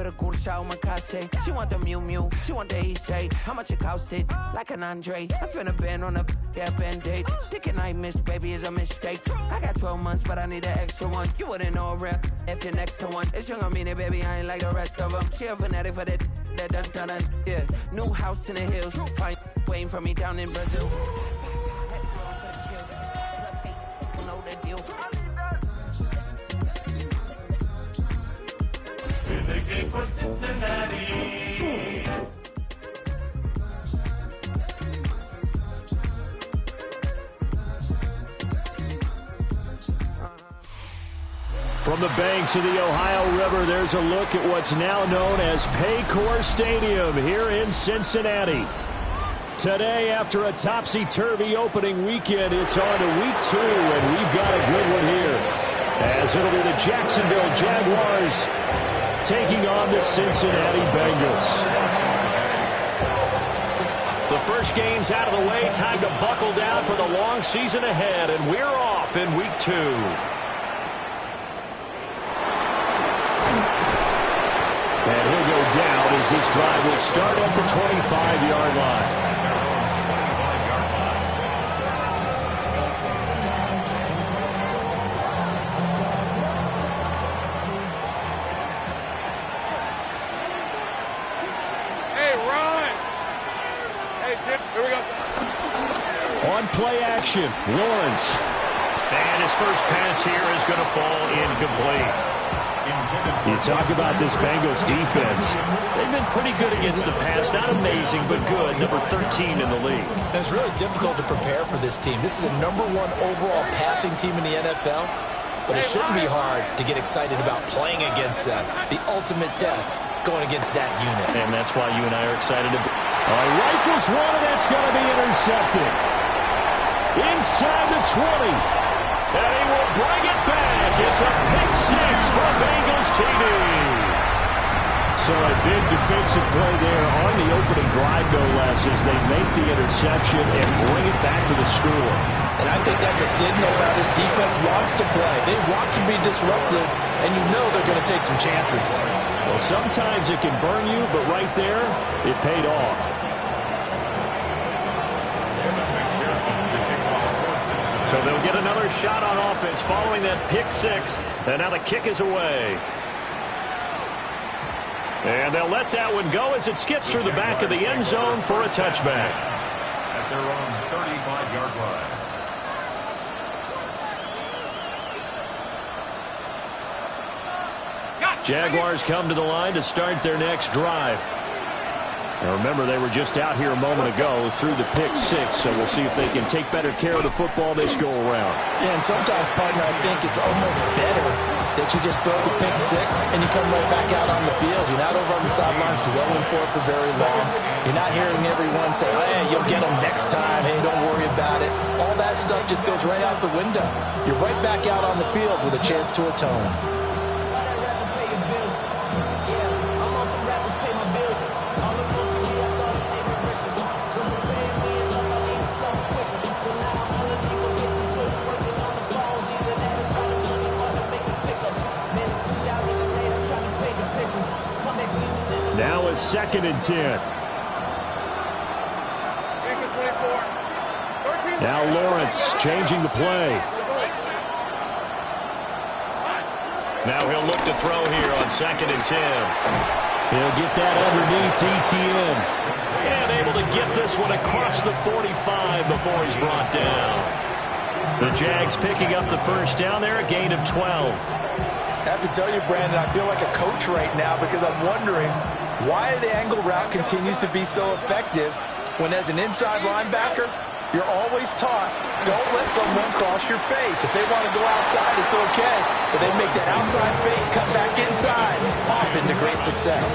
the cursa uma case. She want the Mew Mew, she want the East Shade. How much it costed? Like an Andre. I spent a band on a band-aid. Thinking I miss, baby, is a mistake. I got 12 months, but I need an extra one. You wouldn't know a rep if you're next to one. It's young, I mean it, baby, I ain't like the rest of them. She a fanatic for that dun. Yeah, new house in the hills. Fine, waiting for me down in Brazil. Know the deal. From the banks of the Ohio River, there's a look at what's now known as Paycor Stadium here in Cincinnati. Today, after a topsy-turvy opening weekend, it's on to week 2, and we've got a good one here, as it'll be the Jacksonville Jaguars taking on the Cincinnati Bengals. The first game's out of the way. Time to buckle down for the long season ahead, and we're off in week 2. And he'll go down as this drive will start at the 25-yard line. On play action, Lawrence. And his first pass here is going to fall incomplete. You talk about this Bengals defense. They've been pretty good against the pass. Not amazing, but good. Number 13 in the league. It's really difficult to prepare for this team. This is the #1 overall passing team in the NFL. But it shouldn't be hard to get excited about playing against them. The ultimate test going against that unit. And that's why you and I are excited to be. Rifles one, and it's going to be intercepted. Inside the 20. And he will bring it back. It's a pick 6 for Bengals TD. So a big defensive play there on the opening drive, no less, as they make the interception and bring it back to the score. And I think that's a signal of how this defense wants to play. They want to be disruptive, and you know they're going to take some chances. Well, sometimes it can burn you, but right there, it paid off. So they'll get another shot on offense following that pick 6. And now the kick is away. And they'll let that one go as it skips through the back of the end zone for a touchback. At their own 35-yard line. Jaguars come to the line to start their next drive. Now remember, they were just out here a moment ago through the pick 6, so we'll see if they can take better care of the football this go around. Yeah, and sometimes, partner, I think it's almost better that you just throw the pick 6 and you come right back out on the field. You're not over on the sidelines dwelling for it for very long. You're not hearing everyone say, hey, you'll get them next time. Hey, don't worry about it. All that stuff just goes right out the window. You're right back out on the field with a chance to atone. Now a 2nd and 10. Now Lawrence changing the play. Now he'll look to throw here on 2nd and 10. He'll get that underneath ETN. And able to get this one across the 45 before he's brought down. The Jags picking up the first down there, a gain of 12. I have to tell you, Brandon, I feel like a coach right now because I'm wondering why the angle route continues to be so effective when, as an inside linebacker, you're always taught, don't let someone cross your face. If they want to go outside, it's okay. But they make the outside fake, cut back inside, often to great success.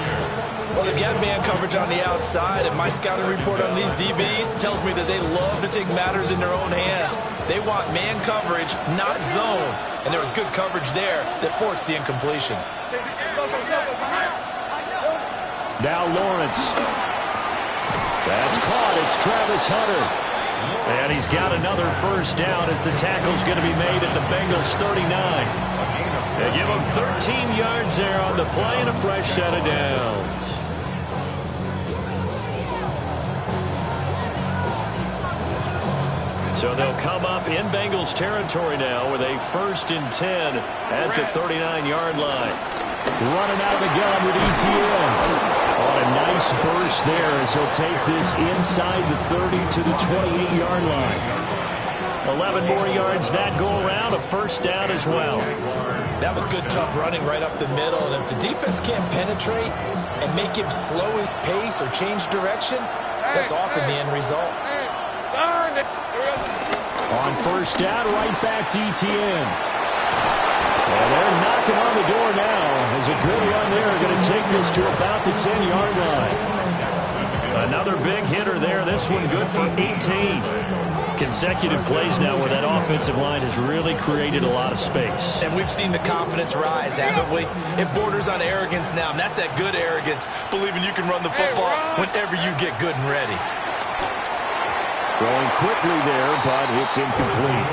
Well, they've got man coverage on the outside, and my scouting report on these DBs tells me that they love to take matters in their own hands. They want man coverage, not zone. And there was good coverage there that forced the incompletion. Now Lawrence. That's caught. It's Travis Hunter. And he's got another first down as the tackle's going to be made at the Bengals 39. They give him 13 yards there on the play and a fresh set of downs. So they'll come up in Bengals territory now with a 1st and 10 at the 39-yard line. Running out of the gun with ETN. On a nice burst there as he'll take this inside the 30 to the 28-yard line. 11 more yards that go around, a 1st down as well. That was good, tough running right up the middle. And if the defense can't penetrate and make him slow his pace or change direction, that's often the end result. On 1st down, right back to ETN. And they're knocking on the door now. As a good run there, going to take this to about the 10-yard line. Another big hitter there. This one good for 18. Consecutive plays now where that offensive line has really created a lot of space. And we've seen the confidence rise, haven't we? It borders on arrogance now, and that's that good arrogance, believing you can run the football whenever you get good and ready. Throwing quickly there, but it's incomplete.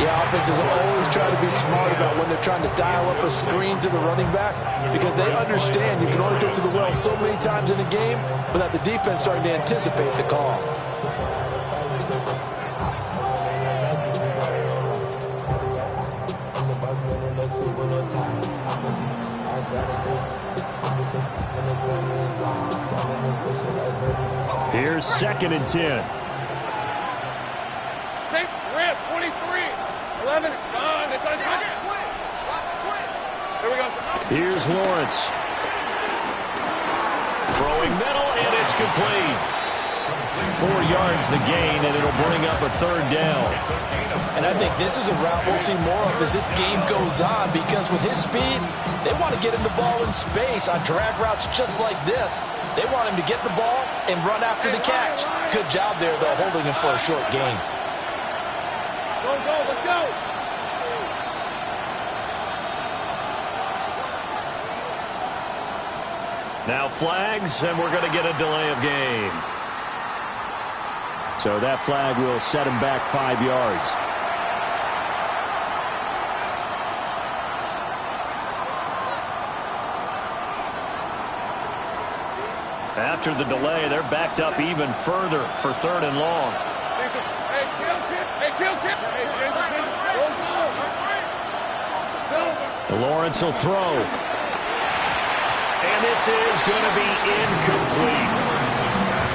Yeah, offenses always try to be smart about when they're trying to dial up a screen to the running back because they understand you can only get to the well so many times in a game without the defense starting to anticipate the call. Here's 2nd and 10. Rip, 23, 11, gone. This side's good. Here we go. Here's Lawrence. Throwing middle, and it's complete. 4 yards the gain, and it'll bring up a 3rd down. And I think this is a route we'll see more of as this game goes on because with his speed, they want to get him the ball in space on drag routes just like this. They want him to get the ball and run after the catch. Good job there, though, holding him for a short gain. Go, let's go. Now flags, and we're going to get a delay of game. So that flag will set him back 5 yards. After the delay, they're backed up even further for 3rd and long. Lawrence will throw. And this is going to be incomplete.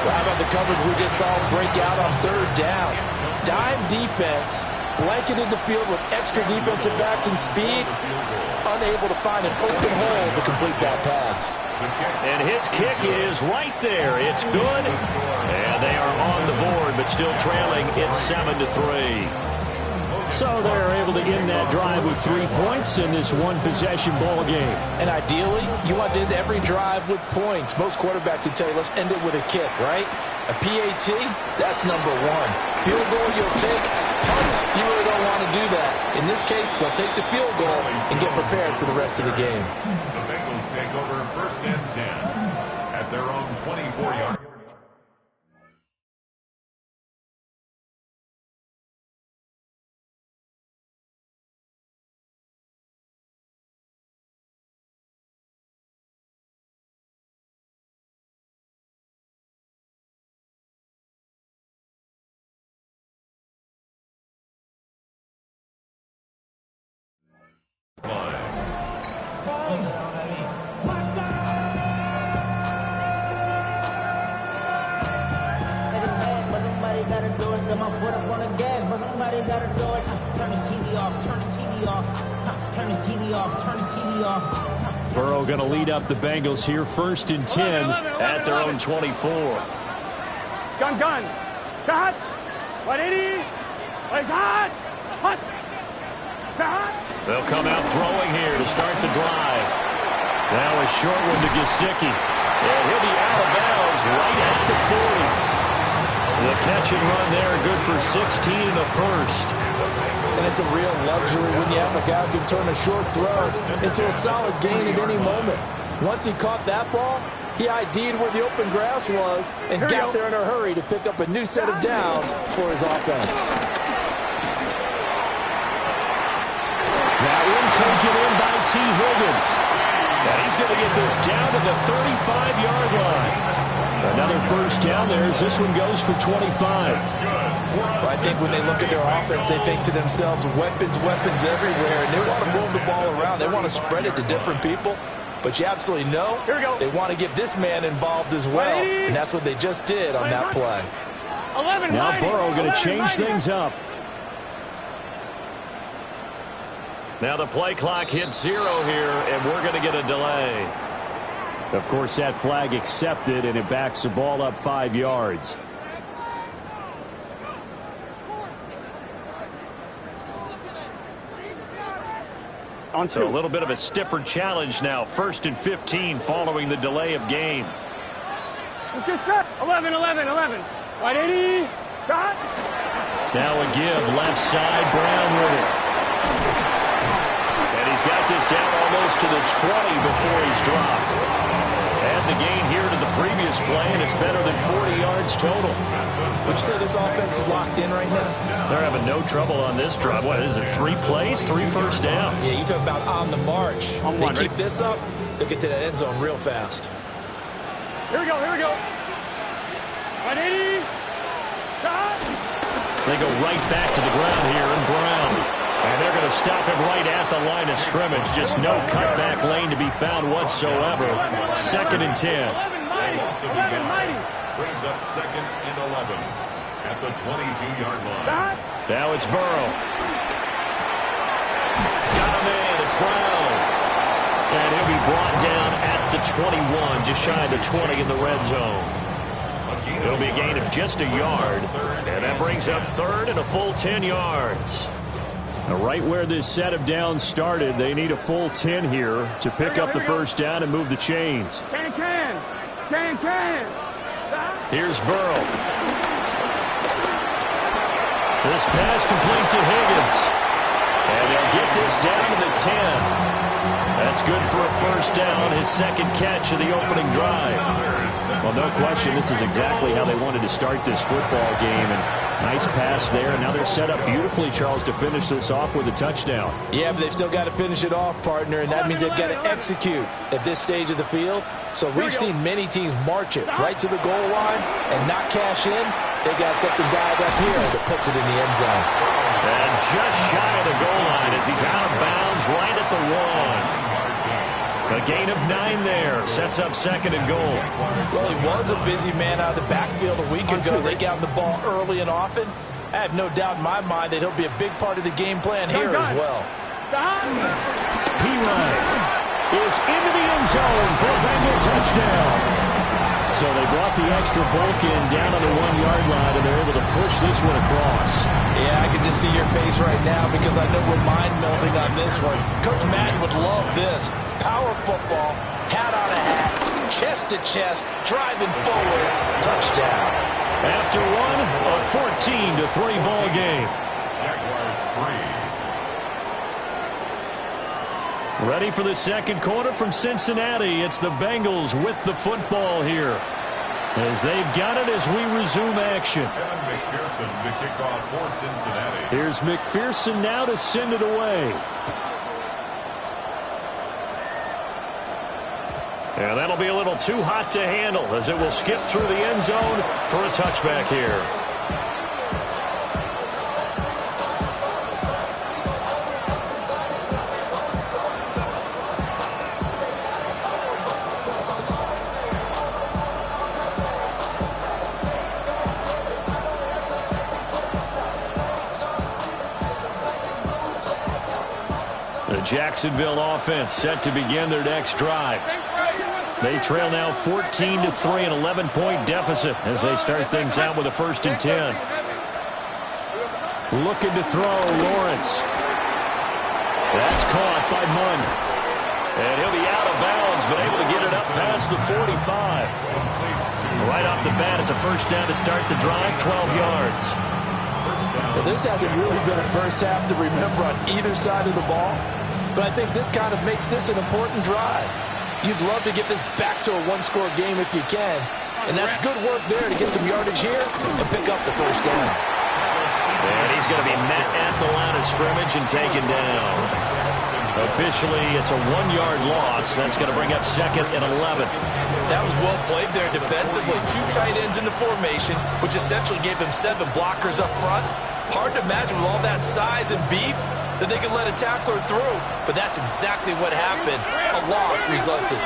Well, how about the coverage we just saw break out on 3rd down? Dime defense, blanketed the field with extra defensive backs and speed, unable to find an open hole to complete that pass. And his kick is right there. It's good. And they are on the board, but still trailing. It's 7-3. So they're able to end that drive with 3 points in this one-possession ball game. And ideally, you want to end every drive with points. Most quarterbacks would tell you, let's end it with a kick, right? A PAT, that's number 1. Field goal, you'll take. Punts, you really don't want to do that. In this case, they'll take the field goal and get prepared for the rest of the game. The Bengals take over 1st and 10 at their own 24-yard. Burrow going to lead up the Bengals here, 1st and 10 at their own 24. Gun. Cut. 180. It's hot. Hot. Cut. They'll come out throwing here to start the drive. Now a short one to Gesicki. And he'll be out of bounds right at the 40. The catch and run there, good for 16 in the 1st. And it's a real luxury when you have a guy who can turn a short throw into a solid gain at any moment. Once he caught that ball, he ID'd where the open grass was and got there in a hurry to pick up a new set of downs for his offense. That one's taken in by T. Higgins. And he's going to get this down to the 35-yard line. Another first down there as this one goes for 25. I think when they look at their offense, they think to themselves, weapons everywhere, and they want to move the ball around. They want to spread it to different people. But you absolutely know they want to get this man involved as well, and that's what they just did on that play. Now Burrow going to change things up. Now the play clock hits 0 here, and we're going to get a delay. Of course, that flag accepted, and it backs the ball up 5 yards. So a little bit of a stiffer challenge now. 1st and 15 following the delay of game. Let's get set. 11. Right, 80. Got. Now a give left side. Brown with it. And he's got this down almost to the 20 before he's dropped. And the gain here to the previous play, and it's better than 40 yards total. Would you say this offense is locked in right now? They're having no trouble on this drive. What is it, 3 plays, 3 first downs? Yeah, you talk about on the march. They keep this up, they'll get to that end zone real fast. Here we go. Right, 80. Got. They go right back to the ground here, and Brown. And they're going to stop him right at the line of scrimmage. Just no cutback lane to be found whatsoever. 2nd and 10. 11 mighty. Brings up 2nd and 11 at the 22-yard line. Now it's Burrow. Got him in. It's Brown. And he'll be brought down at the 21, just shy of the 20 in the red zone. It'll be a gain of just a yard. And that brings up 3rd and a full 10 yards. Right where this set of downs started, they need a full 10 here to pick up the first down and move the chains. Can. Here's Burrow. This pass complete to Higgins. And they'll get this down to the 10. That's good for a first down, his 2nd catch of the opening drive. Well, no question, this is exactly how they wanted to start this football game. And nice pass there. And now they're set up beautifully, Charles, to finish this off with a touchdown. Yeah, but they've still got to finish it off, partner, and that means they've got to execute at this stage of the field. So we've seen many teams march it right to the goal line and not cash in. They got something dialed up here that puts it in the end zone. And just shy of the goal line as he's out of bounds right at the 1. A gain of 9 there. Sets up 2nd and goal. Well, he was a busy man out of the backfield a week ago. They got the ball early and often. I have no doubt in my mind that he'll be a big part of the game plan here as well. P-Ryan is into the end zone for a Bengal touchdown. So they brought the extra bulk in down on the 1-yard line, and they're able to push this one across. Yeah, I can just see your face right now because I know we're mind-melding on this one. Coach Madden would love this. Power football, hat on a hat, chest to chest, driving forward, touchdown. After one, a 14-3 ball game. Jaguars 3. Ready for the second quarter from Cincinnati. It's the Bengals with the football here. As they've got it as we resume action. Kevin McPherson to kick off for Cincinnati. Here's McPherson now to send it away. And that'll be a little too hot to handle as it will skip through the end zone for a touchback here. The Jacksonville offense set to begin their next drive. They trail now 14-3, an 11-point deficit as they start things out with a 1st and 10. Looking to throw, Lawrence. That's caught by Munn. And he'll be out of bounds, but able to get it up past the 45. Right off the bat, it's a first down to start the drive, 12 yards. Well, this hasn't really been a first half to remember on either side of the ball, but I think this kind of makes this an important drive. You'd love to get this back to a one-score game if you can, and that's good work there to get some yardage here and pick up the first down. And he's going to be met at the line of scrimmage and taken down. Officially, it's a 1-yard loss. That's going to bring up 2nd and 11. That was well played there defensively. 2 tight ends in the formation, which essentially gave them 7 blockers up front. Hard to imagine with all that size and beef that they could let a tackler through. But that's exactly what happened. A loss resulted.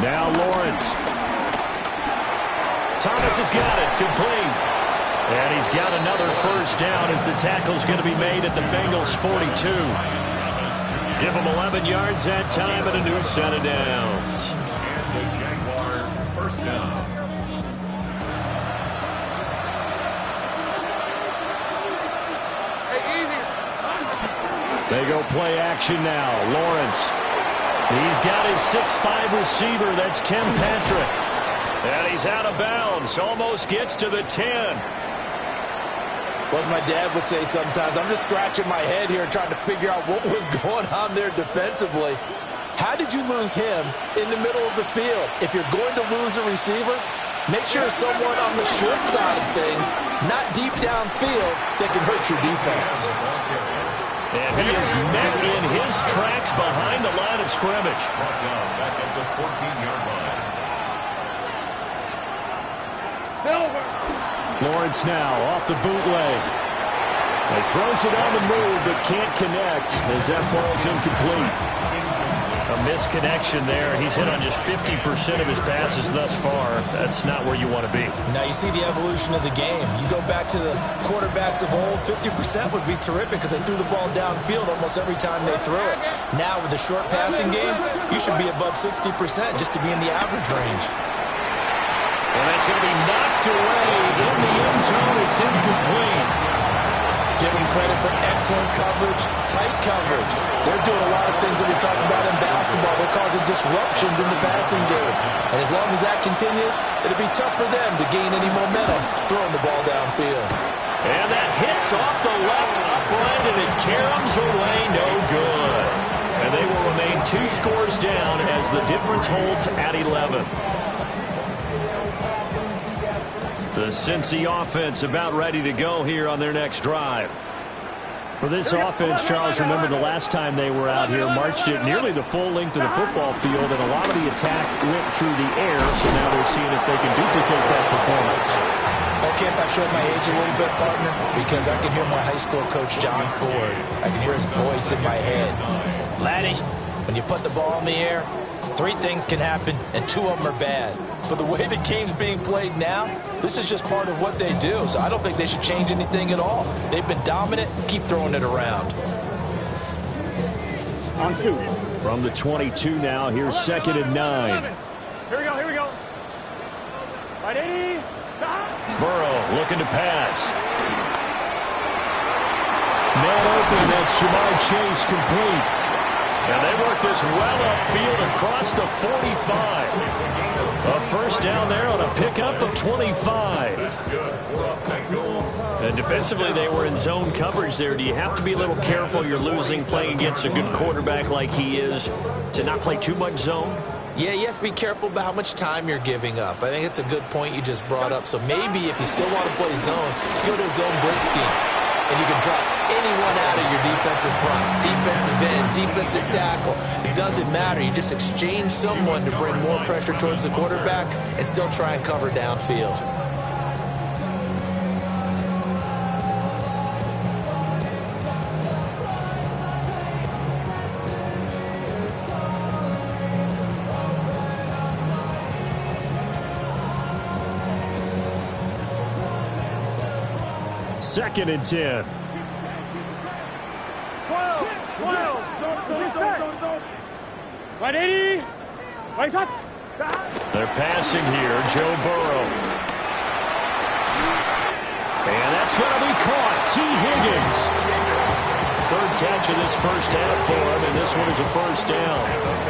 Now Lawrence. Thomas has got it. Complete. And he's got another first down as the tackle's going to be made at the Bengals 42. Give them 11 yards that time and a new set of downs. And the Jaguar first down. They go play action now. Lawrence. He's got his 6'5 receiver. That's Tim Patrick. And he's out of bounds. Almost gets to the 10. What my dad would say sometimes, I'm just scratching my head here trying to figure out what was going on there defensively. How did you lose him in the middle of the field? If you're going to lose a receiver, make sure it's someone on the short side of things, not deep downfield, that can hurt your defense. And he is met in his tracks behind the line of scrimmage. Brought down back at the 14-yard line. Silver. Lawrence now off the bootleg. He throws it on the move but can't connect as that falls incomplete. A misconnection there. He's hit on just 50% of his passes thus far. That's not where you want to be. Now you see the evolution of the game. You go back to the quarterbacks of old, 50% would be terrific because they threw the ball downfield almost every time they threw it. Now with the short passing game, you should be above 60% just to be in the average range. And that's going to be knocked away in the end zone. It's incomplete. Give them credit for excellent coverage, tight coverage. They're doing a lot of things that we talk about in basketball. They're causing disruptions in the passing game. And as long as that continues, it'll be tough for them to gain any momentum throwing the ball downfield. And that hits off the left upright, and it caroms away no good. And they will remain 2 scores down as the difference holds at 11. The Cincy offense about ready to go here on their next drive. For this offense, Charles, remember the last time they were out here, marched it nearly the full length of the football field, and a lot of the attack went through the air, so now they're seeing if they can duplicate that performance. Okay, if I showed my age a little bit, partner, because I can hear my high school coach, John Ford. I can hear his voice in my head. Laddie, when you put the ball in the air, 3 things can happen, and 2 of them are bad. But the way the game's being played now, this is just part of what they do. So I don't think they should change anything at all. They've been dominant. Keep throwing it around. On 2. From the 22 now, here's 2nd and 9. Here we go, here we go. Right, 80. Stop. Burrow looking to pass. Man open, that's Jamar Chase complete. And they work this well upfield across the 45. A first down there on a pickup of 25. And defensively, they were in zone coverage there. Do you have to be a little careful? You're losing, playing against a good quarterback like he is, to not play too much zone? Yeah, you have to be careful about how much time you're giving up. I think it's a good point you just brought up. So maybe if you still want to play zone, go to a zone blitz scheme. And you can drop anyone out of your defensive front, defensive end, defensive tackle. It doesn't matter. You just exchange someone to bring more pressure towards the quarterback and still try and cover downfield. Second and 10. 12. 12. Right, 80. Right, shot. They're passing here, Joe Burrow. And that's going to be caught. T. Higgins. 3rd catch of this first half for him, and this one is a first down.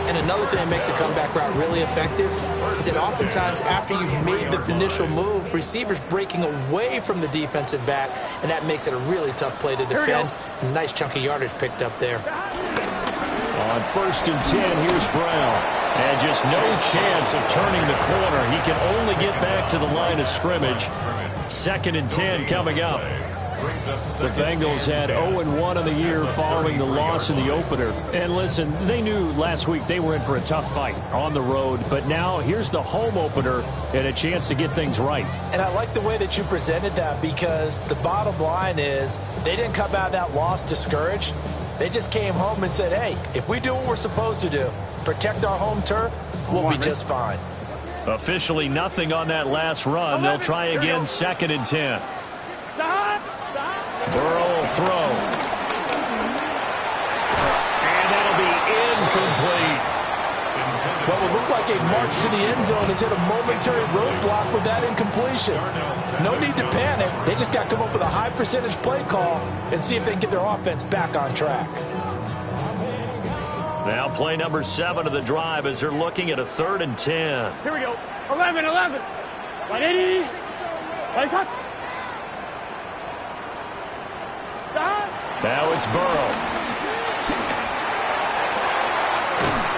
And another thing that makes the comeback route really effective is that oftentimes after you've made the initial move, receivers breaking away from the defensive back, and that makes it a really tough play to defend. A nice chunk of yardage picked up there. On 1st and 10, here's Brown. And just no chance of turning the corner. He can only get back to the line of scrimmage. 2nd and 10 coming up. The Bengals had 0-1 on the year following the loss in the opener. And listen, they knew last week they were in for a tough fight on the road. But now here's the home opener and a chance to get things right. And I like the way that you presented that, because the bottom line is they didn't come out of that loss discouraged. They just came home and said, hey, if we do what we're supposed to do, protect our home turf, we'll be just fine. Officially nothing on that last run. They'll try again, 2nd and 10. Burrow will throw. And that'll be incomplete. What would look like a march to the end zone has hit a momentary roadblock with that incompletion. No need to panic. They just got to come up with a high percentage play call and see if they can get their offense back on track. Now play number 7 of the drive as they're looking at a 3rd and 10. Here we go. 11. 180. Place up. Stop. Now it's Burrow.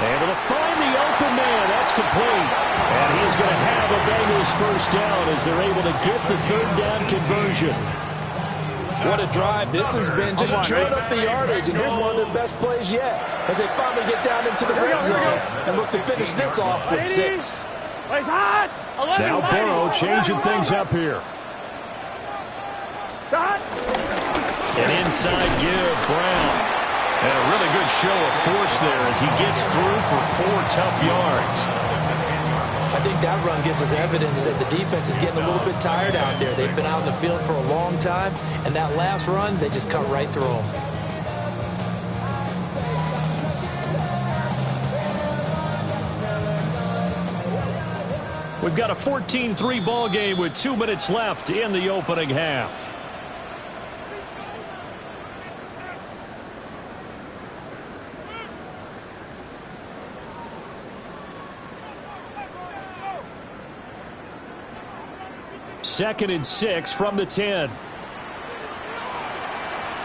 Able to find the open man. That's complete. And he's going to have a Bengals first down as they're able to get the 3rd down conversion. What a drive. This has been just chewing up the yardage, and here's one of their best plays yet as they finally get down into the red zone and look to finish this off with 6. Now Burrow changing things up here. An inside give, Brown. And a really good show of force there as he gets through for 4 tough yards. I think that run gives us evidence that the defense is getting a little bit tired out there. They've been out in the field for a long time, and that last run, they just cut right through them. We've got a 14-3 ball game with 2 minutes left in the opening half. Second and 6 from the 10.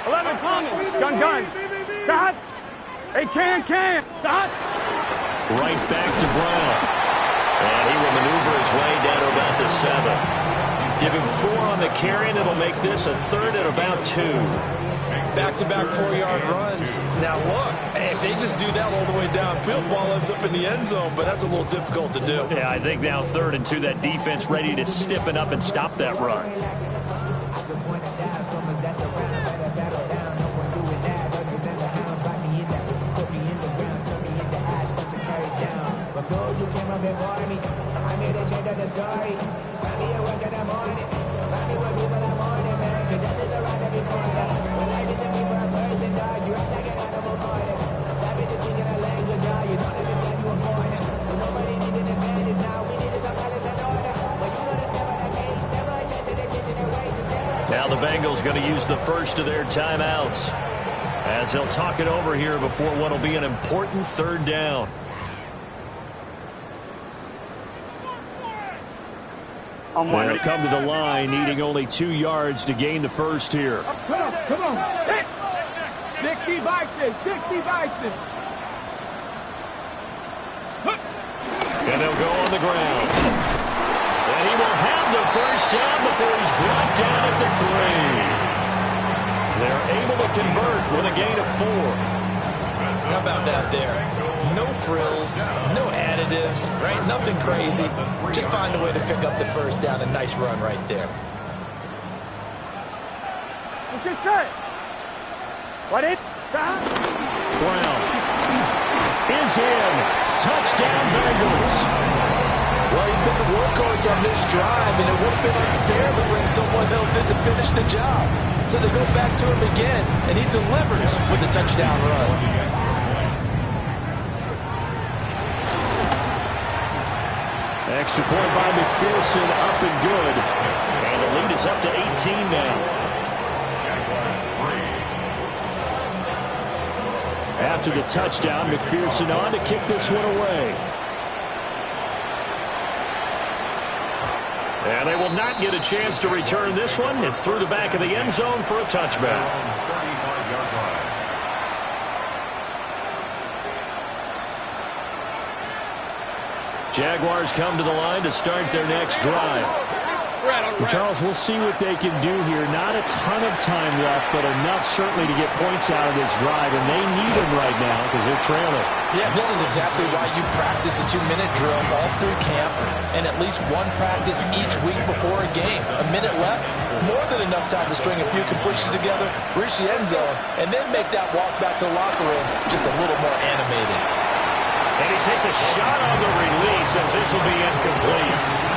11, Thomas. Gun. Stop. Hey, can. Stop. Right back to Brown. And he will maneuver his way down to about the 7. Give him 4 on the carry, and it'll make this a 3rd and about 2. Back-to-back 4-yard runs. Now, look, if they just do that all the way downfield, ball ends up in the end zone, but that's a little difficult to do. Yeah, I think now 3rd and 2, that defense ready to stiffen up and stop that run. Now the Bengals going to use the first of their timeouts as they'll talk it over here before what will be an important 3rd down. They'll come to the line, needing only 2 yards to gain the first here. Come on. 60 boxes. And they'll go on the ground. And he will have the first down before he's brought down at the 3. They're able to convert with a gain of 4. How about that there? No frills, no additives, right? Nothing crazy. Just find a way to pick up the first down. A nice run right there. Let's get set. Brown is in. Touchdown Bengals. Well, he's been the workhorse on this drive, and it would have been unfair to bring someone else in to finish the job. So they go back to him again, and he delivers with a touchdown run. Extra point by McPherson, up and good. And the lead is up to 18 now. After the touchdown, McPherson on to kick this one away. And they will not get a chance to return this one. It's through the back of the end zone for a touchback. Jaguars come to the line to start their next drive. Charles, we'll see what they can do here. Not a ton of time left, but enough certainly to get points out of this drive, and they need them right now because they're trailing. Yeah, this is exactly why you practice a 2-minute drill all through camp and at least one practice each week before a game. A minute left, more than enough time to string a few completions together, reach the end zone, and then make that walk back to the locker room just a little more animated. And he takes a shot on the release as this will be incomplete.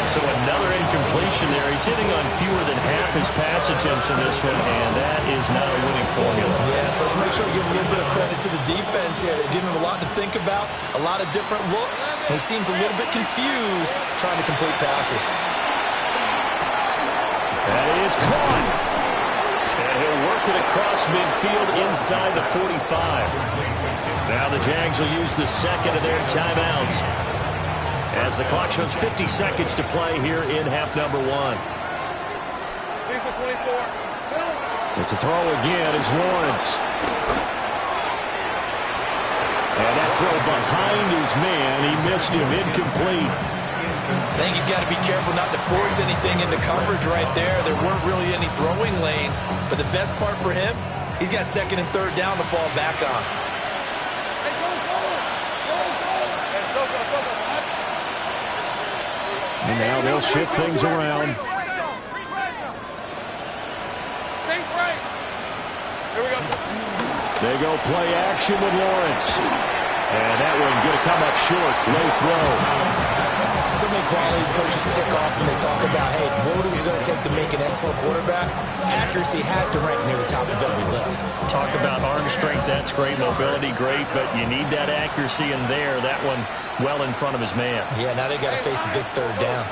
So another incompletion there. He's hitting on fewer than half his pass attempts in this one, and that is not a winning formula. Yes, let's make sure we give a little bit of credit to the defense here. They're giving him a lot to think about, a lot of different looks, and he seems a little bit confused trying to complete passes. That is caught. And he'll work it across midfield inside the 45. Now the Jags will use the second of their timeouts as the clock shows 50 seconds to play here in half number 1. But to throw again is Lawrence. And that throw behind his man, he missed him, incomplete. I think he's got to be careful not to force anything into coverage right there. There weren't really any throwing lanes, but the best part for him, he's got second and third down to fall back on. And now they'll shift things around. They go play action with Lawrence. And that one going to come up short. Low throw. So many qualities coaches tick off when they talk about, hey, what is it going to take to make an excellent quarterback? Accuracy has to rank near the top of every list. Talk about arm strength, that's great. Mobility, great, but you need that accuracy in there. That one well in front of his man. Yeah, now they got to face a big third down.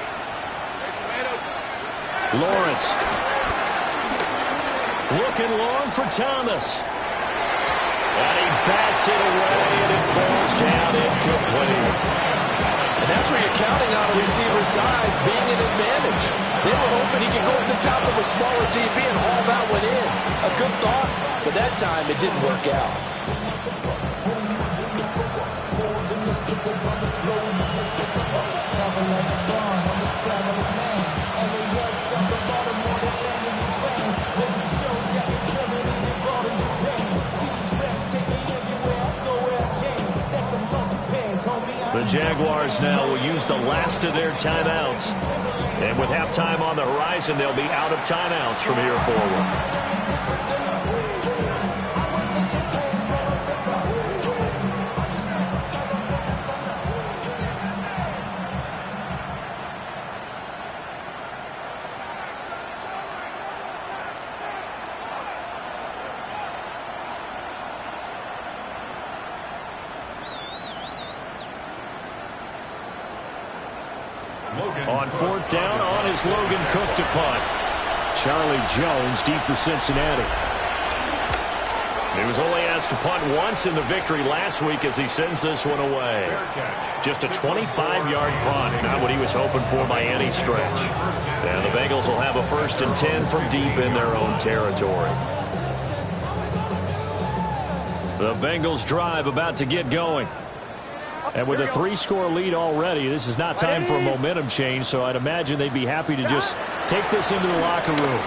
Lawrence. Looking long for Thomas. And he backs it away, and it falls down incomplete. And that's where you're counting on a receiver's size being an advantage. They were hoping he could go at the top of a smaller DB and haul that one in. A good thought, but that time it didn't work out. The Jaguars now will use the last of their timeouts. And with halftime on the horizon, they'll be out of timeouts from here forward. On fourth down, on is Logan Cook to punt. Charlie Jones deep for Cincinnati. He was only asked to punt once in the victory last week as he sends this one away. Just a 25-yard punt, not what he was hoping for by any stretch. Now the Bengals will have a 1st and 10 from deep in their own territory. The Bengals drive about to get going. And with a 3-score lead already, this is not time for a momentum change, so I'd imagine they'd be happy to just take this into the locker room.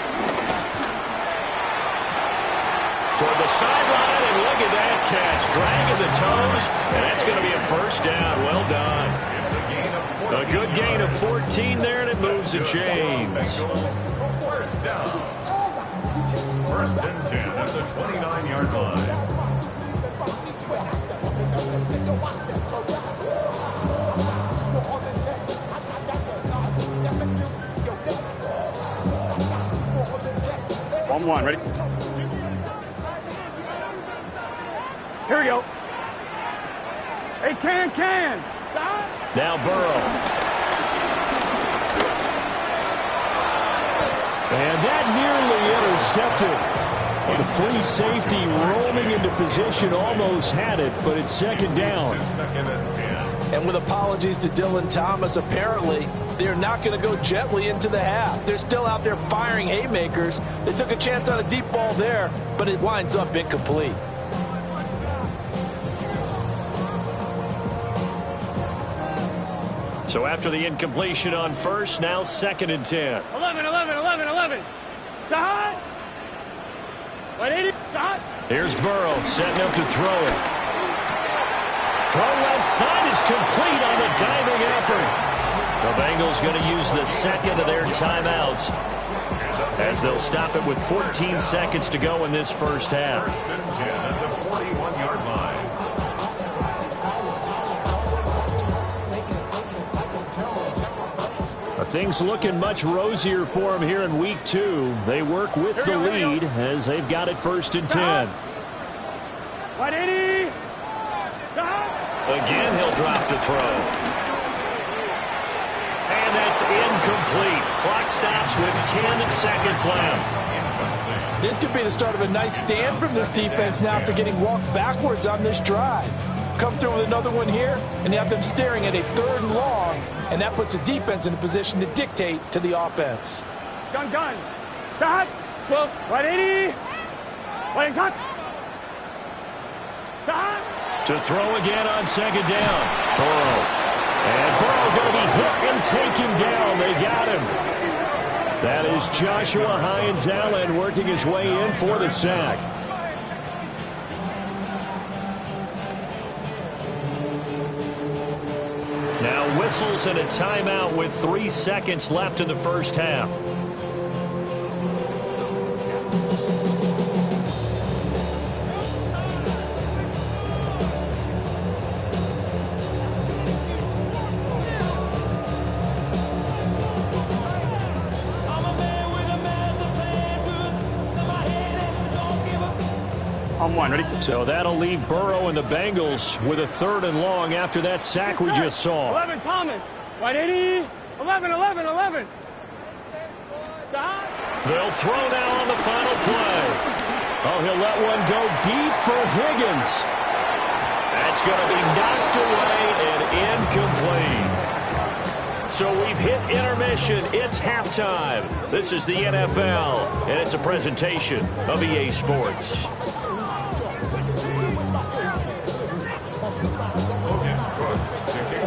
Toward the sideline, and look at that catch. Dragging the toes, and that's going to be a 1st down. Well done. A good gain of 14 there, and it moves the chains. 1st down. 1st and 10 at the 29-yard line. One, ready? Here we go. Hey, can. Stop. Now Burrow. And that nearly intercepted. The free safety roaming into position almost had it, but it's 2nd down. 2nd and 10. And with apologies to Dylan Thomas, apparently they're not going to go gently into the half. They're still out there firing haymakers. They took a chance on a deep ball there, but it winds up incomplete. So after the incompletion on first, now 2nd and 10. 11. Stop. 180. Stop. Here's Burrow setting up to throw it. Throw left side is complete on the diving effort. The Bengals going to use the second of their timeouts as they'll stop it with 14 seconds to go in this first half. 1st and 10 at the 41-yard line. Things looking much rosier for them here in week 2. They work with the lead as they've got it 1st and 10. 180. Again, he'll drop to throw. And that's incomplete. Clock stops with 10 seconds left. This could be the start of a nice stand from this defense now after getting walked backwards on this drive. Come through with another one here, and you have them staring at a 3rd and long, and that puts the defense in a position to dictate to the offense. Gun. Stop. 180. 180. Stop. To throw again on 2nd down. Burrow. And Burrow going to be hit and taken down. They got him. That is Joshua Hines-Allen working his way in for the sack. Now whistles and a timeout with 3 seconds left in the first half. On 1, ready? So that'll leave Burrow and the Bengals with a 3rd and long after that sack we just saw. 11, Thomas. 180. 11. Stop. They'll throw now on the final play. Oh, he'll let one go deep for Higgins. That's going to be knocked away and incomplete. So we've hit intermission. It's halftime. This is the NFL, and it's a presentation of EA Sports.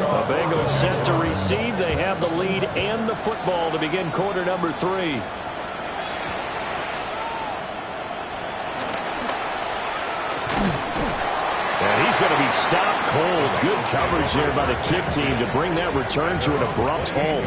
The Bengals set to receive. They have the lead and the football to begin quarter number 3. And he's going to be stopped cold. Good coverage there by the kick team to bring that return to an abrupt halt.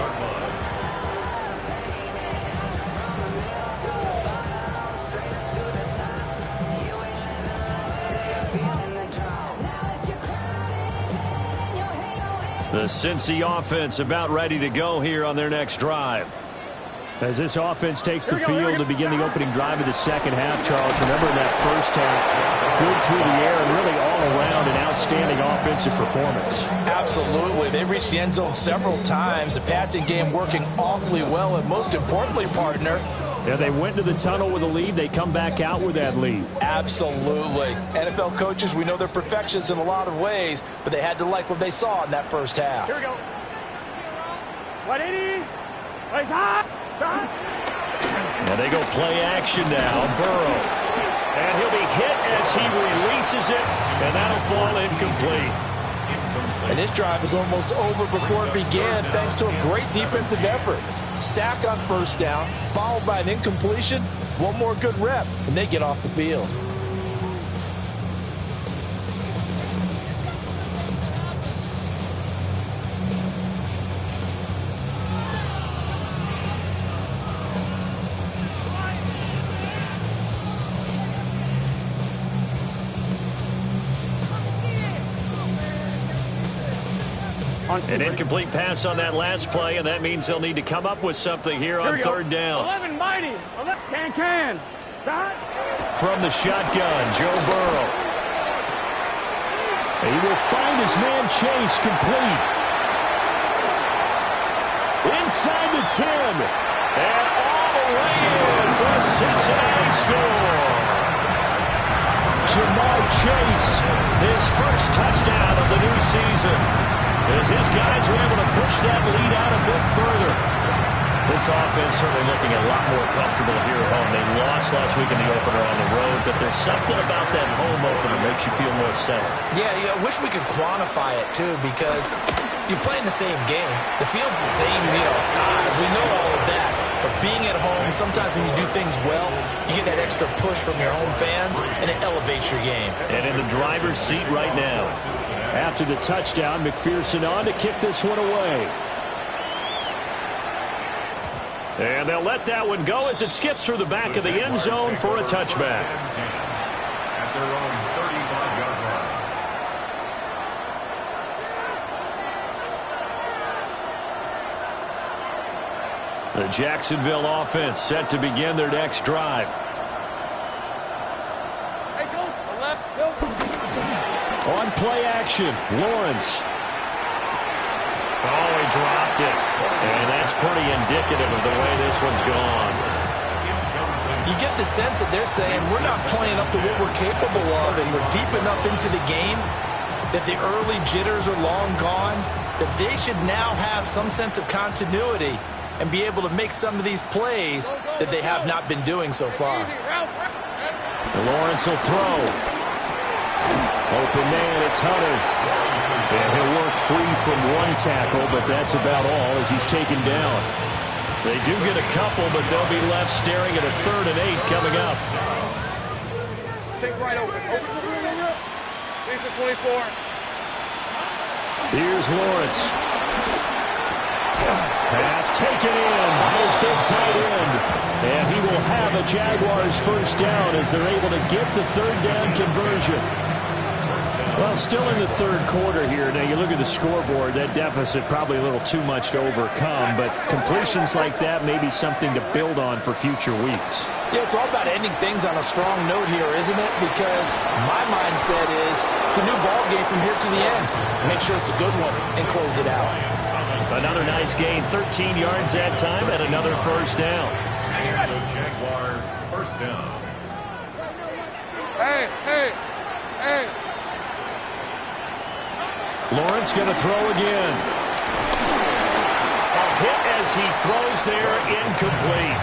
The Cincy offense about ready to go here on their next drive. As this offense takes the field to begin the opening drive of the second half, Charles, remember in that first half, good through the air and really all around an outstanding offensive performance. Absolutely. They reached the end zone several times. The passing game working awfully well, and most importantly, partner, yeah, they went to the tunnel with a lead. They come back out with that lead. Absolutely. NFL coaches, we know they're perfectionists in a lot of ways, but they had to like what they saw in that first half. Here we go. 180. Place high. Now they go play action now. Burrow. And he'll be hit as he releases it, and that'll fall incomplete. And this drive is almost over before it began thanks to a great defensive effort. Sack on first down, followed by an incompletion. One more good rep, and they get off the field. An incomplete pass on that last play, and that means they'll need to come up with something here on 3rd down. 11, mighty. 11, can. Stop. From the shotgun, Joe Burrow. He will find his man Chase complete. Inside the 10. And all the way in for a Cincinnati score. Jamar Chase, his first touchdown of the new season. As his guys are able to push that lead out a bit further. This offense certainly looking a lot more comfortable here at home. They lost last week in the opener on the road, but there's something about that home opener that makes you feel more settled. Yeah, I wish we could quantify it, too, because You play in the same game. The field's the same, size. We know all of that. But being at home, sometimes when you do things well, you get that extra push from your home fans, and it elevates your game. And in the driver's seat right now. After the touchdown, McPherson on to kick this one away. And they'll let that one go as it skips through the back of the end zone for a touchback. At their own 35-yard line. The Jacksonville offense set to begin their next drive. Hey, go. Left, go. On play action, Lawrence. Oh, he dropped it. And that's pretty indicative of the way this one's gone. You get the sense that they're saying we're not playing up to what we're capable of, and we're deep enough into the game that the early jitters are long gone, that they should now have some sense of continuity and be able to make some of these plays that they have not been doing so far. Lawrence will throw. Open man, it's Hunter. And he'll work free from one tackle, but that's about all as he's taken down. They do get a couple, but they'll be left staring at a 3rd and 8 coming up. Take right open. These are 24. Here's Lawrence. Pass taken in by his big tight end. And he will have a Jaguars first down as they're able to get the 3rd down conversion. Well, still in the 3rd quarter here. Now, you look at the scoreboard, that deficit probably a little too much to overcome, but completions like that may be something to build on for future weeks. Yeah, it's all about ending things on a strong note here, isn't it? Because my mindset is it's a new ball game from here to the end. Make sure it's a good one and close it out. Another nice gain, 13 yards that time, and another first down. And the Jaguar first down. Hey, hey, hey. Lawrence going to throw again. A hit as he throws there, incomplete.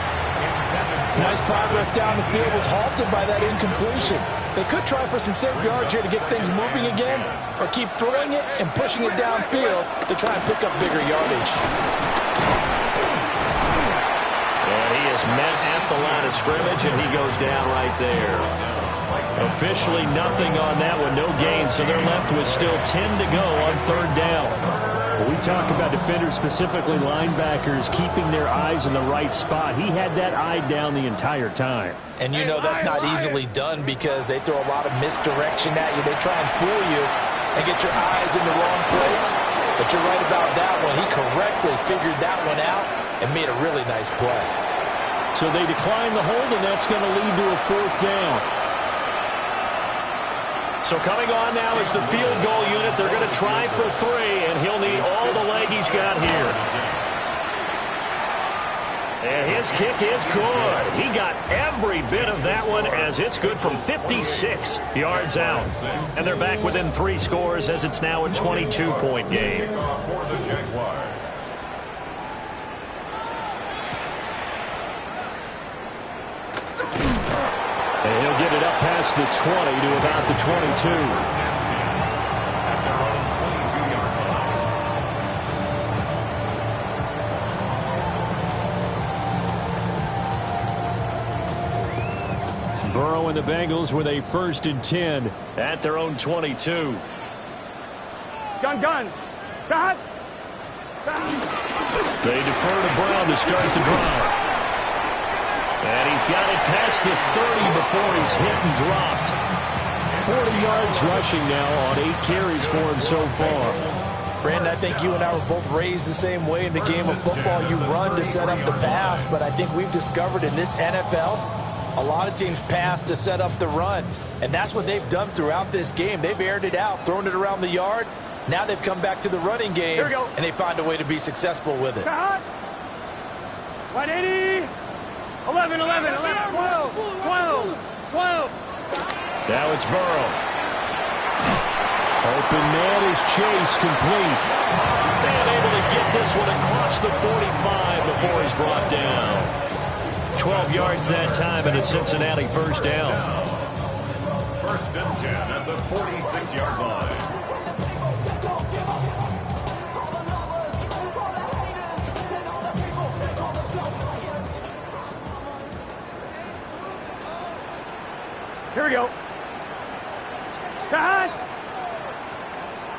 Nice progress down the field, was halted by that incompletion. They could try for some safe yards here to get things moving again, or keep throwing it and pushing it downfield to try and pick up bigger yardage. And he is met at the line of scrimmage, and he goes down right there. Officially nothing on that one, no gain, so they're left with still 10 to go on 3rd down. When we talk about defenders, specifically linebackers, keeping their eyes in the right spot. He had that eye down the entire time. And you know that's not easily done because they throw a lot of misdirection at you. They try and fool you and get your eyes in the wrong place. But you're right about that one. He correctly figured that one out and made a really nice play. So they decline the hold, and that's going to lead to a 4th down. So coming on now is the field goal unit. They're going to try for 3, and he'll need all the leg he's got here. And his kick is good. He got every bit of that one as it's good from 56 yards out. And they're back within 3 scores as it's now a 22-point game. For the Jaguars. And he'll get it up past the 20 to about the 22. At their own 22-yard line. Burrow and the Bengals with a 1st and 10 at their own 22. Gun. Got. They defer to Brown to start the drive. And he's got it past the 30 before he's hit and dropped. 40 yards rushing now on 8 carries for him so far. Brandon, I think you and I were both raised the same way in the game of football. You run to set up the pass, but I think we've discovered in this NFL, a lot of teams pass to set up the run. And that's what they've done throughout this game. They've aired it out, thrown it around the yard. Now they've come back to the running game, and they find a way to be successful with it. 180. 11, 12. Now it's Burrow. Open man is Chase, complete. And able to get this one across the 45 before he's brought down. 12 yards that time and a Cincinnati first down. 1st and 10 at the 46-yard line. Here we go. Cut.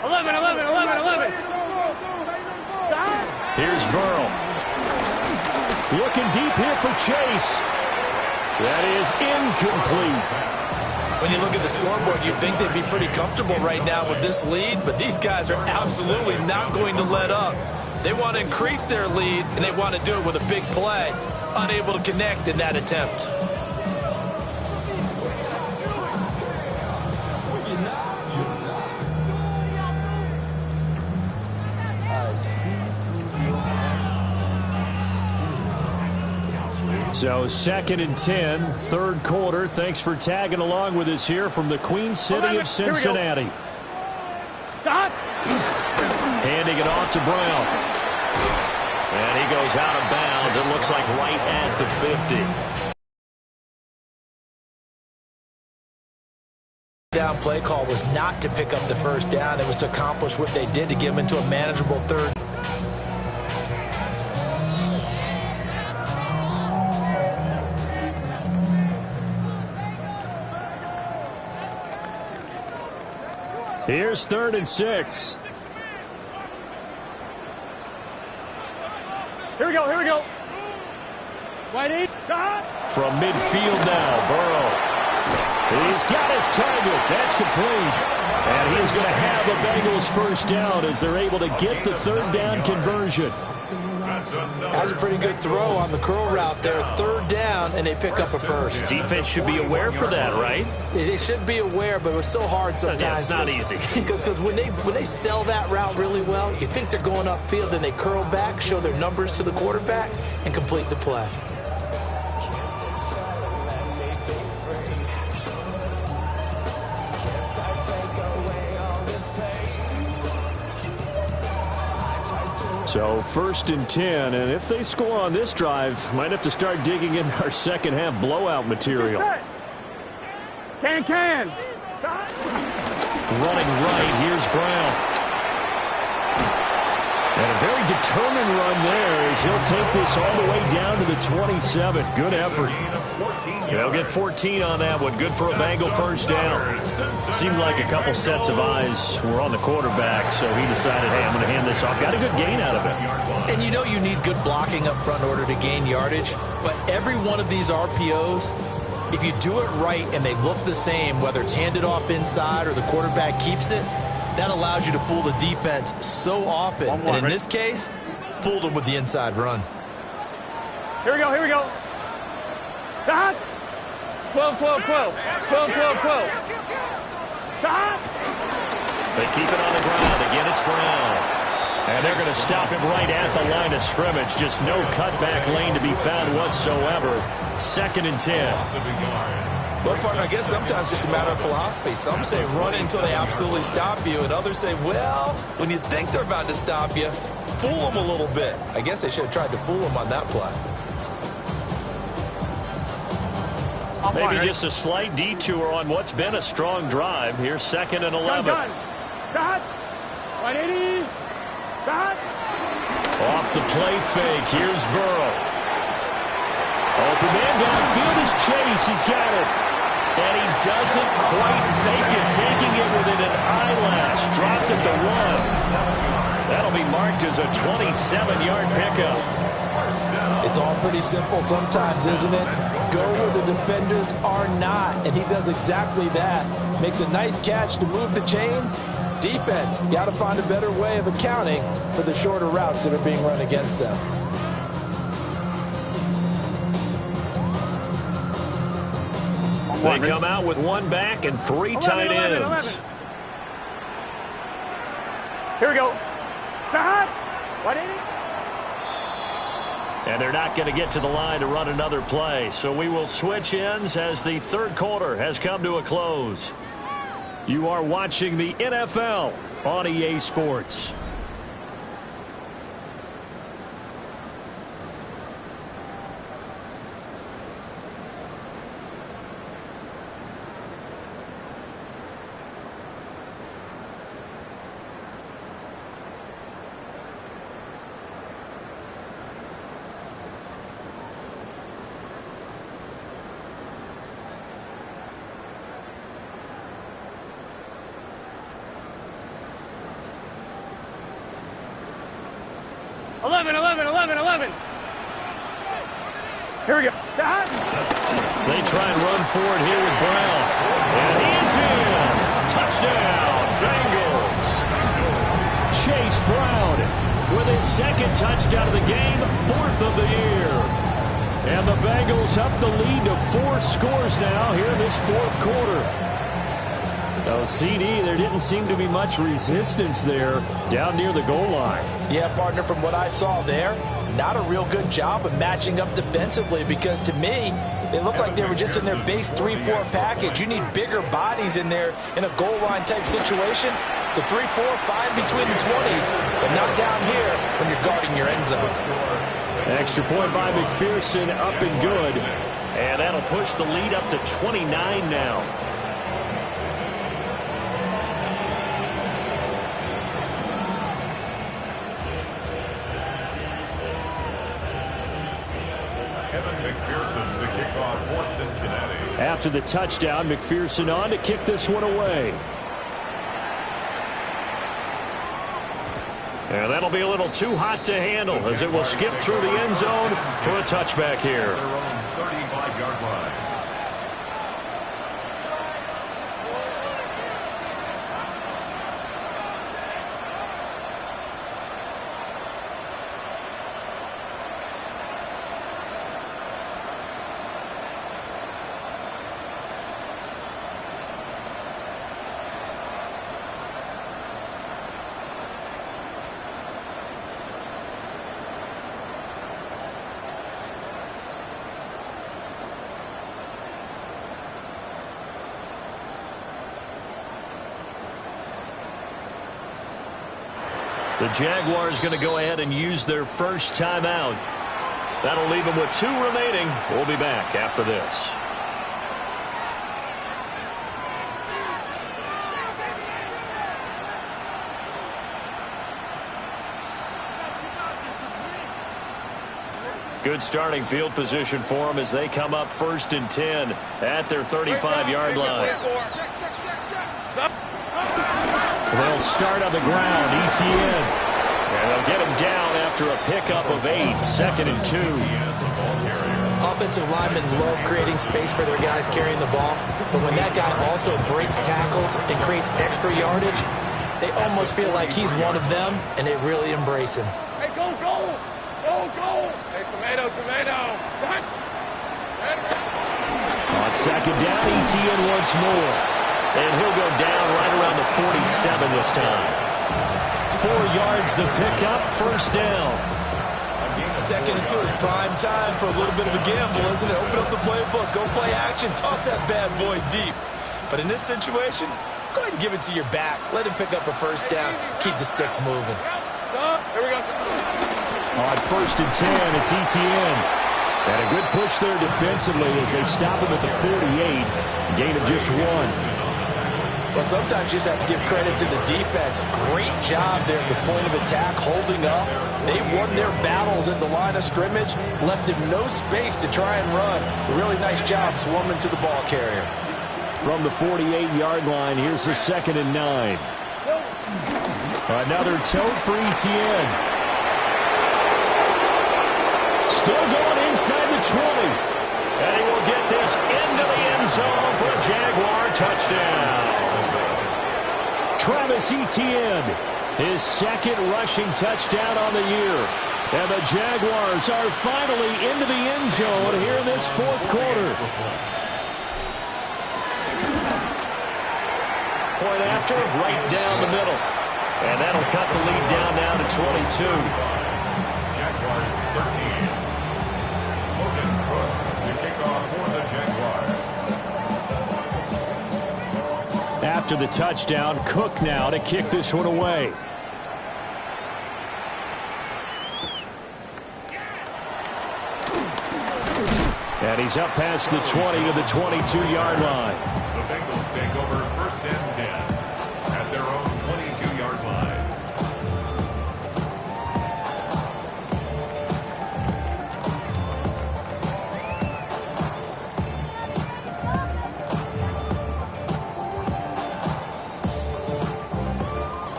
11, 11, 11, 11. Cut. Here's Burrow. Looking deep here for Chase. That is incomplete. When you look at the scoreboard, you'd think they'd be pretty comfortable right now with this lead, but these guys are absolutely not going to let up. They want to increase their lead, and they want to do it with a big play. Unable to connect in that attempt. So 2nd and 10, third quarter. Thanks for tagging along with us here from the Queen City of Cincinnati. Stop. Handing it off to Brown. And he goes out of bounds. It looks like right at the 50. Down play call was not to pick up the first down. It was to accomplish what they did to get them into a manageable third. Here's 3rd and 6. Here we go, here we go. Wide eight. Stop. From midfield now, Burrow. He's got his target. That's complete. And he's going to have the Bengals first down as they're able to get the third down conversion. That's a pretty good throw on the curl route there. 3rd down, and they pick up a first. Defense should be aware for that, right? They should be aware, but it was so hard sometimes. Yeah, it's not easy. Because when they sell that route really well, you think they're going upfield, then they curl back, show their numbers to the quarterback, and complete the play. So 1st and 10, and if they score on this drive, might have to start digging in our second half blowout material. Can. Running right, here's Brown. And a very determined run there as he'll take this all the way down to the 27. Good effort. They'll get 14 on that one. Good for a Bengal first down. It seemed like a couple sets of eyes were on the quarterback, so he decided, hey, I'm going to hand this off. Got a good gain out of it. And you know you need good blocking up front in order to gain yardage, but every one of these RPOs, if you do it right and they look the same, whether it's handed off inside or the quarterback keeps it, that allows you to fool the defense so often. And in this case, fooled them with the inside run. Here we go, here we go. Stop. 12, 12, 12. 12, 12, 12. Stop. They keep it on the ground. Again, it's Brown. And they're going to stop him right at the line of scrimmage. Just no cutback lane to be found whatsoever. 2nd and 10. Well, partner, I guess sometimes it's just a matter of philosophy. Some say run until they absolutely stop you, and others say, well, when you think they're about to stop you, fool them a little bit. I guess they should have tried to fool them on that play. Maybe just a slight detour on what's been a strong drive. Here's 2nd and 11. Done. Stop. 180. Stop. Off the play fake. Here's Burrow. Open man downfield is Chase. He's got it. And he doesn't quite make it. Taking it within an eyelash. Dropped at the 1. That'll be marked as a 27-yard pickup. It's all pretty simple sometimes, isn't it? Go where the defenders are not, and he does exactly that. Makes a nice catch to move the chains. Defense, got to find a better way of accounting for the shorter routes that are being run against them. They come out with one back and 3 tight ends. Here we go. Stop. 180. And they're not going to get to the line to run another play. So we will switch ends as the third quarter has come to a close. You are watching the NFL on EA Sports. 11, 11, 11, 11. Here we go. They try and run forward here with Brown. And he is in. Touchdown, Bengals. Chase Brown with his second touchdown of the game, 4th of the year. And the Bengals up the lead to 4 scores now here in this 4th quarter. Oh, CD, there didn't seem to be much resistance there down near the goal line. Yeah, partner, from what I saw there, not a real good job of matching up defensively because to me, they look like they were just in their base 3-4 package. You need bigger bodies in there in a goal line type situation. The 3-4, fine between the 20s, but not down here when you're guarding your end zone. Extra point by McPherson, up and good. And that'll push the lead up to 29 now. McPherson, the kickoff for Cincinnati. After the touchdown, McPherson on to kick this one away. And that'll be a little too hot to handle as it will skip through the end zone for a touchback here. Their own 35-yard line. The Jaguars going to go ahead and use their first timeout. That'll leave them with 2 remaining. We'll be back after this. Good starting field position for them as they come up 1st and 10 at their 35-yard line. They'll start on the ground, ETN. And they'll get him down after a pickup of 8, 2nd and 2. Offensive linemen love creating space for their guys carrying the ball, but when that guy also breaks tackles and creates extra yardage, they almost feel like he's one of them, and they really embrace him. Hey, go, go! Go, go! Hey, tomato, tomato! On 2nd down, ETN once more. And he'll go down right around the 47 this time. 4 yards the pickup, 1st down. 2nd and 2 is prime time for a little bit of a gamble, isn't it? Open up the playbook, go play action, toss that bad boy deep. But in this situation, go ahead and give it to your back. Let him pick up a 1st down, keep the sticks moving. Here we go. On 1st and 10, it's ETN. And a good push there defensively as they stop him at the 48. Gain of just 1. Well, sometimes you just have to give credit to the defense. Great job there at the point of attack, holding up. They won their battles at the line of scrimmage, left him no space to try and run. A really nice job swarming to the ball carrier. From the 48-yard line, here's the 2nd and 9. Another tote for ETN. Still going inside the 20. And he will get this into the end zone for a Jaguar touchdown. Travis Etienne, his 2nd rushing touchdown on the year. And the Jaguars are finally into the end zone here in this 4th quarter. Point after, right down the middle. And that'll cut the lead down now to 22. Jaguars 13. Logan Cook to kick off for the Jaguars. After the touchdown, Cook now to kick this one away. And he's up past the 20 to the 22-yard line. The Bengals take over 1st and 10 at their own 22-yard line.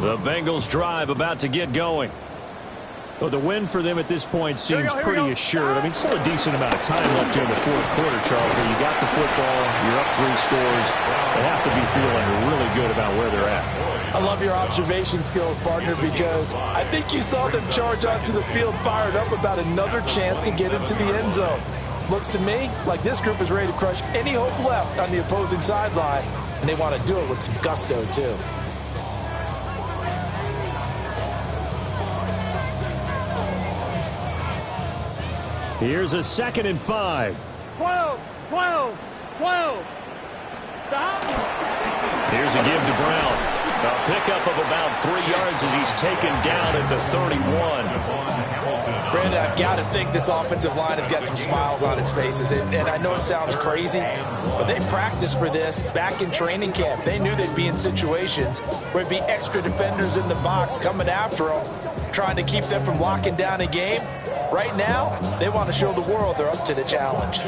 The Bengals drive about to get going. Well, the win for them at this point seems pretty assured. I mean, still a decent amount of time left here in the fourth quarter, Charles, where you got the football, you're up 3 scores. They have to be feeling really good about where they're at. I love your observation skills, partner, because I think you saw them charge onto the field fired up about another chance to get into the end zone. Looks to me like this group is ready to crush any hope left on the opposing sideline, and they want to do it with some gusto, too. Here's a 2nd and 5. 12, 12, 12. Stop. Here's a give to Brown. A pickup of about 3 yards as he's taken down at the 31. Brandon, I've got to think this offensive line has got some smiles on its faces. And I know it sounds crazy, but they practiced for this back in training camp. They knew they'd be in situations where it'd be extra defenders in the box coming after them, trying to keep them from locking down a game. Right now, they want to show the world they're up to the challenge.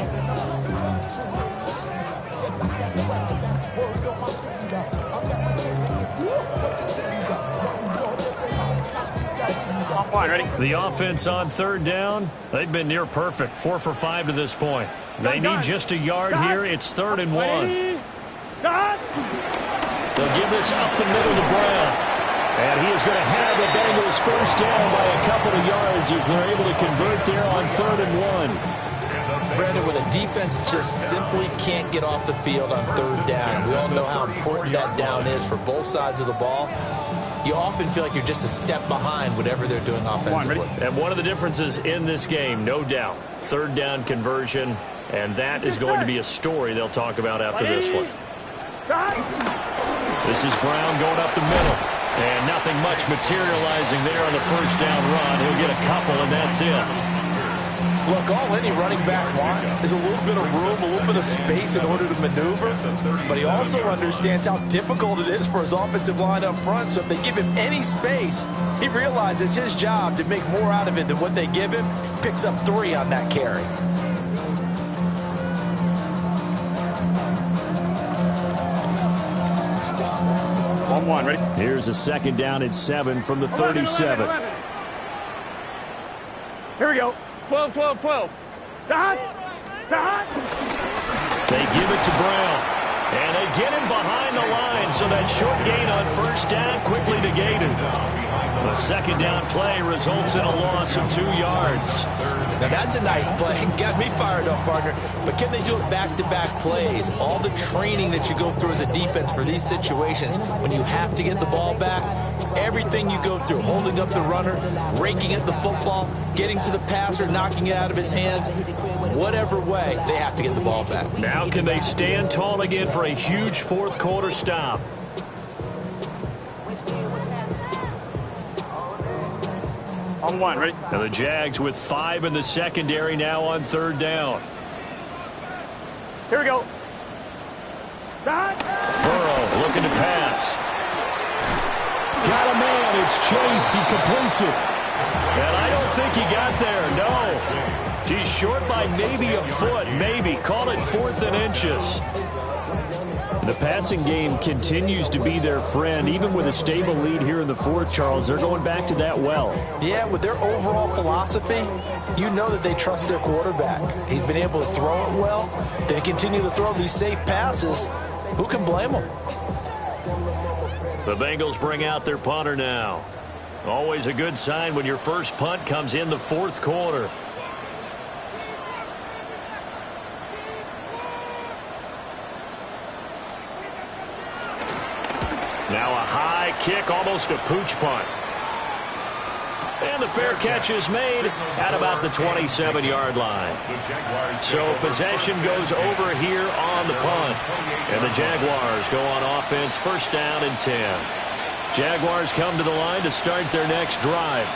Ready? The offense on 3rd down, they've been near perfect. 4 for 5 to this point. They need just a yard here. It's 3rd and 1. They'll give this up the middle to Brown. And he is going to have the Bengals first down by a couple of yards as they're able to convert there on 3rd and 1. Brandon, when a defense just simply can't get off the field on 3rd down, we all know how important that down is for both sides of the ball. You often feel like you're just a step behind whatever they're doing offensively. And one of the differences in this game, no doubt, 3rd down conversion, and that is going to be a story they'll talk about after this one. This is Brown going up the middle, and nothing much materializing there on the first down run. He'll get a couple, and that's it. Look, all any running back wants is a little bit of room, a little bit of space in order to maneuver. But he also understands how difficult it is for his offensive line up front. So if they give him any space, he realizes his job to make more out of it than what they give him. Picks up 3 on that carry. One, ready? Here's a 2nd down and 7 from the 37. 11. Here we go. 12, 12, 12. Stop. Stop. They give it to Brown. And they get him behind the line, so that short gain on 1st down quickly negated. The 2nd down play results in a loss of 2 yards. Now that's a nice play. Got me fired up, partner. But can they do it back-to-back plays? All the training that you go through as a defense for these situations, when you have to get the ball back, everything you go through, holding up the runner, raking at the football, getting to the passer, knocking it out of his hands, whatever way, they have to get the ball back. Now can they stand tall again for a huge 4th quarter stop? On 1, ready? And the Jags with 5 in the secondary now on 3rd down. Here we go. Stop. Burrow looking to pass. Got a man. It's Chase. He completes it. And I don't think he got there. No. He's short by maybe a foot. Maybe. Call it 4th and inches. The passing game continues to be their friend. Even with a stable lead here in the 4th, Charles, they're going back to that well. Yeah, with their overall philosophy, you know that they trust their quarterback. He's been able to throw it well. They continue to throw these safe passes. Who can blame them? The Bengals bring out their punter now. Always a good sign when your first punt comes in the 4th quarter. Now a high kick, almost a pooch punt. And the fair catch is made at about the 27-yard line. So possession goes over here on the punt. And the Jaguars go on offense, 1st down and 10. Jaguars come to the line to start their next drive.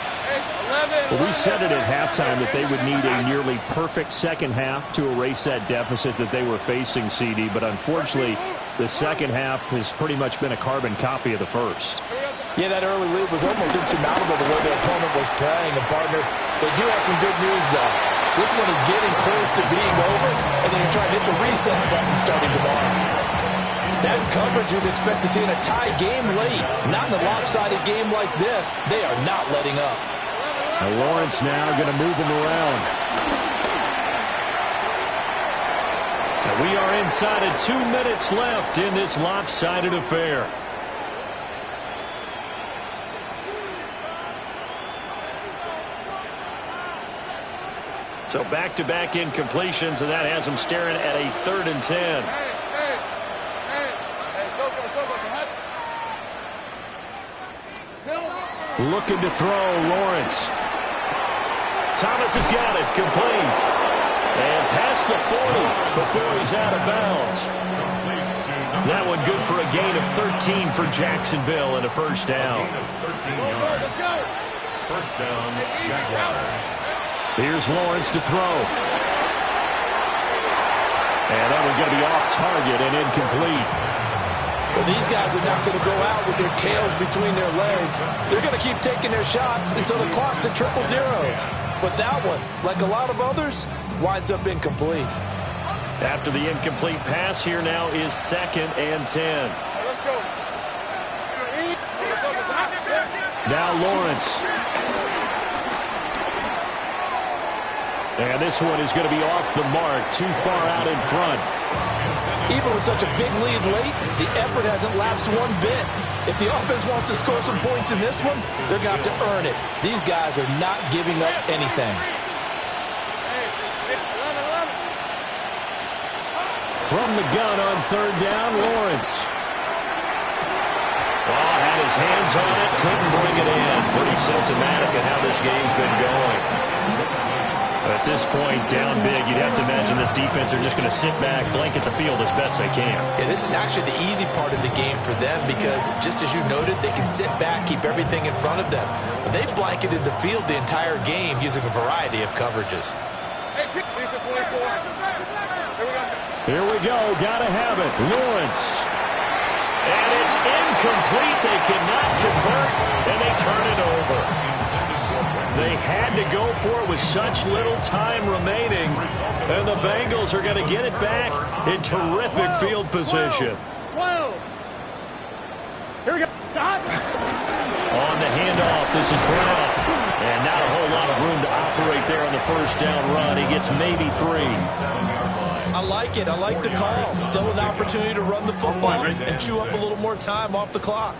Well, we said it at halftime that they would need a nearly perfect second half to erase that deficit that they were facing, CD. But unfortunately, the second half has pretty much been a carbon copy of the first. Yeah, that early lead was almost insurmountable the way their opponent was playing. And, partner, they do have some good news, though. This one is getting close to being over, and then you're trying to hit the reset button starting tomorrow. That's coverage you'd expect to see in a tie game late. Not in a lopsided game like this. They are not letting up. And Lawrence now going to move him around. And we are inside of 2 minutes left in this lopsided affair. So back-to-back incompletions, and that has them staring at a 3rd and 10. Looking to throw, Lawrence. Thomas has got it, complete. And past the 40 before he's out of bounds. That one good for a gain of 13 for Jacksonville and a first down. 13 yards. Let's go. First down, Jaguars. Here's Lawrence to throw. And that one's going to be off target and incomplete. Well, these guys are not going to go out with their tails between their legs. They're going to keep taking their shots until the clock's at 000. But that one, like a lot of others, winds up incomplete. After the incomplete pass, here now is 2nd and 10. Let's go. Now Lawrence. And this one is going to be off the mark, too far out in front. Even with such a big lead late, the effort hasn't lapsed one bit. If the offense wants to score some points in this one, they're going to have to earn it. These guys are not giving up anything. From the gun on 3rd down, Lawrence. Oh, had his hands on it, couldn't bring it in. Pretty symptomatic of how this game's been going. At this point, down big, you'd have to imagine this defense are just going to sit back, blanket the field as best they can. Yeah, this is actually the easy part of the game for them because, just as you noted, they can sit back, keep everything in front of them. But they've blanketed the field the entire game using a variety of coverages. Here we go. Got to have it. Lawrence. And it's incomplete. They cannot convert, and they turn it over. They had to go for it with such little time remaining, and the Bengals are going to get it back in terrific field position. Here we go. On the handoff, this is Brown. And not a whole lot of room to operate there on the first down run. He gets maybe 3. I like it. I like the call. Still an opportunity to run the football and chew up a little more time off the clock.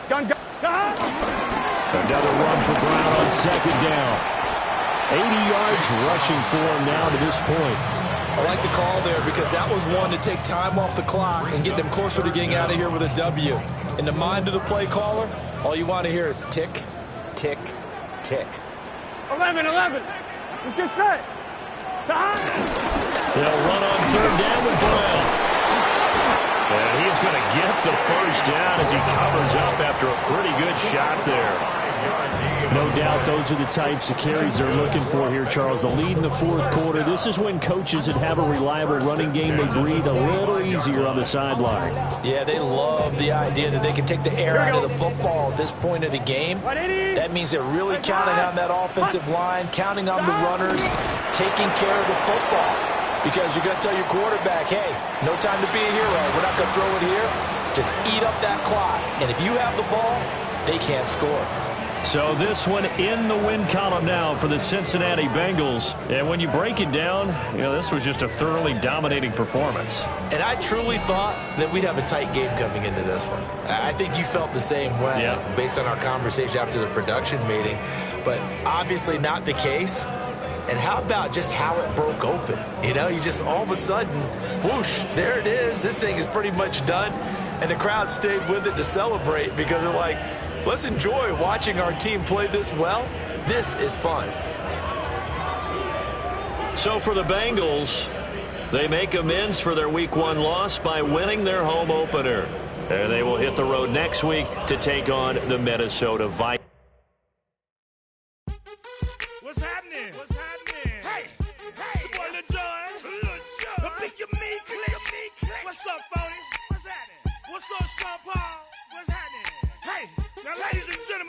Gun. Another run for Brown on 2nd down. 80 yards rushing for him now to this point. I like the call there because that was one to take time off the clock and get them closer to getting out of here with a W. In the mind of the play caller, all you want to hear is tick, tick, tick. 11. Let's get set. They'll run on 3rd down with Brown. And he's going to get the first down as he covers up after a pretty good shot there. No doubt those are the types of carries they're looking for here, Charles. The lead in the 4th quarter. This is when coaches that have a reliable running game, they breathe a little easier on the sideline. Yeah, they love the idea that they can take the air out of the football at this point of the game. That means they're really counting on that offensive line, counting on the runners, taking care of the football. Because you're going to tell your quarterback, hey, no time to be a hero. We're not going to throw it here. Just eat up that clock. And if you have the ball, they can't score. So this one in the win column now for the Cincinnati Bengals. And when you break it down, this was just a thoroughly dominating performance. And I truly thought that we'd have a tight game coming into this one. I think you felt the same way based on our conversation after the production meeting. But obviously not the case. And how about just how it broke open? You just all of a sudden, whoosh, there it is. This thing is pretty much done. And the crowd stayed with it to celebrate because they're like, let's enjoy watching our team play this well. This is fun. So for the Bengals, they make amends for their Week 1 loss by winning their home opener. And they will hit the road next week to take on the Minnesota Vikings. What's happening? Hey, it's your boy Lil Jon. The Pick Your Me Click. What's up, Phony? What's happening? What's up, Sean Paul? What's happening? Hey, now ladies and gentlemen.